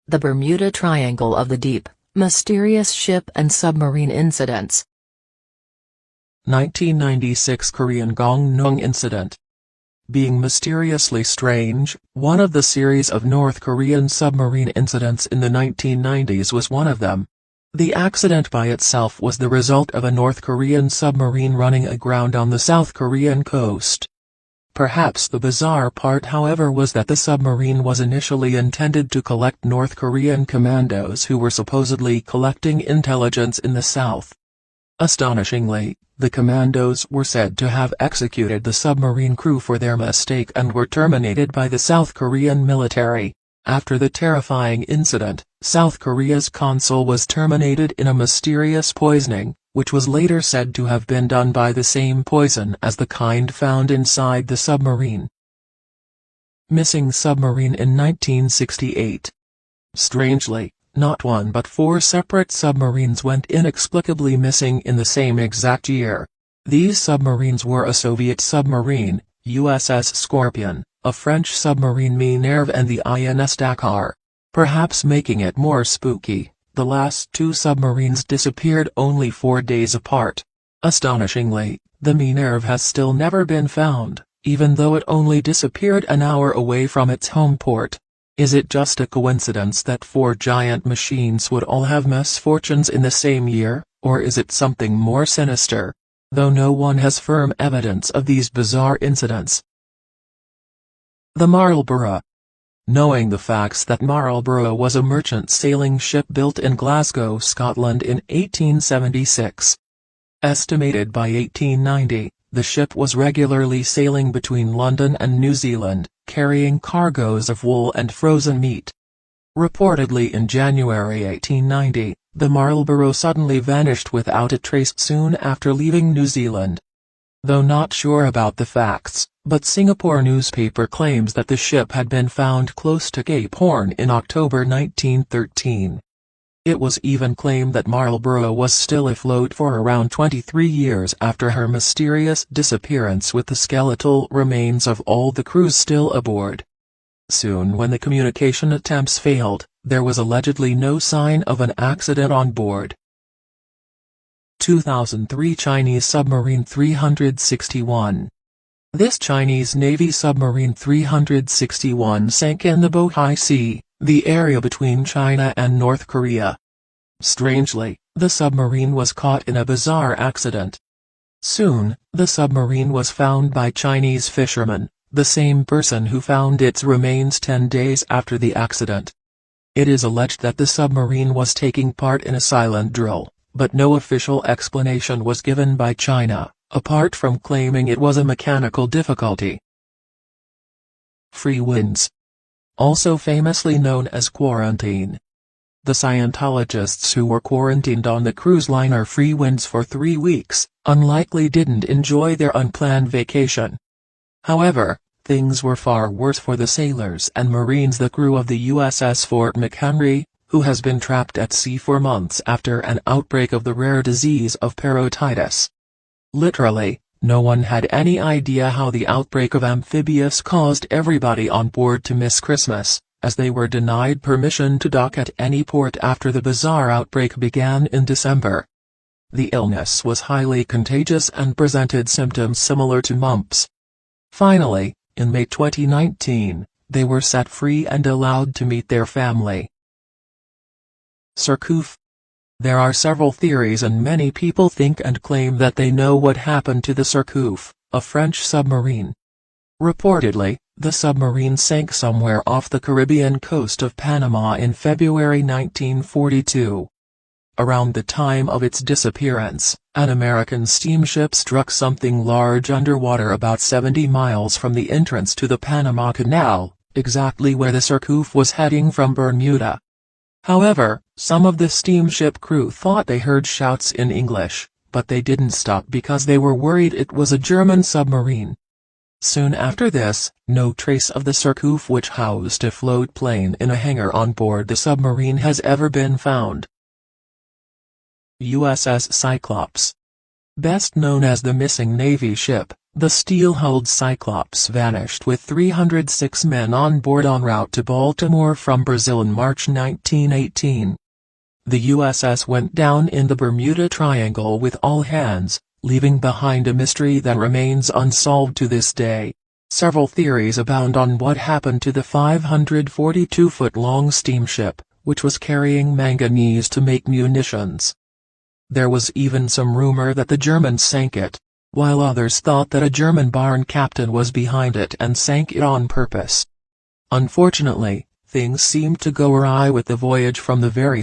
The Bermuda Triangle of the Deep, Mysterious Ship and Submarine Incidents. 1996 Korean Gangneung Incident. Being mysteriously strange, one of the series of North Korean submarine incidents in the 1990s was one of them. The accident by itself was the result of a North Korean submarine running aground on the South Korean coast. Perhaps the bizarre part, however, was that the submarine was initially intended to collect North Korean commandos who were supposedly collecting intelligence in the south. Astonishingly, the commandos were said to have executed the submarine crew for their mistake and were terminated by the South Korean military. After the terrifying incident, South Korea's consul was terminated in a mysterious poisoning, which was later said to have been done by the same poison as the kind found inside the submarine. Missing submarine in 1968. Strangely, not one but 4 separate submarines went inexplicably missing in the same exact year. These submarines were a Soviet submarine, USS Scorpion, a French submarine Minerve, and the INS Dakar. Perhaps making it more spooky, the last 2 submarines disappeared only 4 days apart. Astonishingly, the Minerve has still never been found, even though it only disappeared an hour away from its home port. Is it just a coincidence that 4 giant machines would all have misfortunes in the same year, or is it something more sinister? Though no one has firm evidence of these bizarre incidents. The Marlborough. Knowing the facts that Marlborough was a merchant sailing ship built in Glasgow, Scotland in 1876. Estimated by 1890, the ship was regularly sailing between London and New Zealand, carrying cargoes of wool and frozen meat. Reportedly in January 1890, the Marlborough suddenly vanished without a trace soon after leaving New Zealand. Though not sure about the facts, but Singapore newspaper claims that the ship had been found close to Cape Horn in October 1913. It was even claimed that Marlborough was still afloat for around 23 years after her mysterious disappearance, with the skeletal remains of all the crew still aboard. Soon, when the communication attempts failed, there was allegedly no sign of an accident on board. 2003 Chinese submarine 361. This Chinese Navy submarine 361 sank in the Bohai Sea, the area between China and North Korea. Strangely, the submarine was caught in a bizarre accident. Soon, the submarine was found by Chinese fishermen, the same person who found its remains 10 days after the accident. It is alleged that the submarine was taking part in a silent drill, but no official explanation was given by China, apart from claiming it was a mechanical difficulty. Free winds. Also famously known as quarantine. The Scientologists who were quarantined on the cruise liner Free Winds for 3 weeks, unlikely didn't enjoy their unplanned vacation. However, things were far worse for the sailors and Marines. The crew of the USS Fort McHenry, who has been trapped at sea for months after an outbreak of the rare disease of parotitis. Literally, no one had any idea how the outbreak of amphibious caused everybody on board to miss Christmas, as they were denied permission to dock at any port after the bizarre outbreak began in December. The illness was highly contagious and presented symptoms similar to mumps. Finally, in May 2019, they were set free and allowed to meet their family. Surcouf. There are several theories, and many people think and claim that they know what happened to the Surcouf, a French submarine. Reportedly, the submarine sank somewhere off the Caribbean coast of Panama in February 1942. Around the time of its disappearance, an American steamship struck something large underwater about 70 miles from the entrance to the Panama Canal, exactly where the Surcouf was heading from Bermuda. However, some of the steamship crew thought they heard shouts in English, but they didn't stop because they were worried it was a German submarine. Soon after this, no trace of the Surcouf, which housed a float plane in a hangar on board the submarine, has ever been found. USS Cyclops. Best known as the missing Navy ship, The steel-hulled Cyclops vanished with 306 men on board en route to Baltimore from Brazil in March 1918. The USS went down in the Bermuda Triangle with all hands, leaving behind a mystery that remains unsolved to this day. Several theories abound on what happened to the 542-foot-long steamship, which was carrying manganese to make munitions. There was even some rumor that the Germans sank it, while others thought that a German barn captain was behind it and sank it on purpose. Unfortunately, things seemed to go awry with the voyage from the very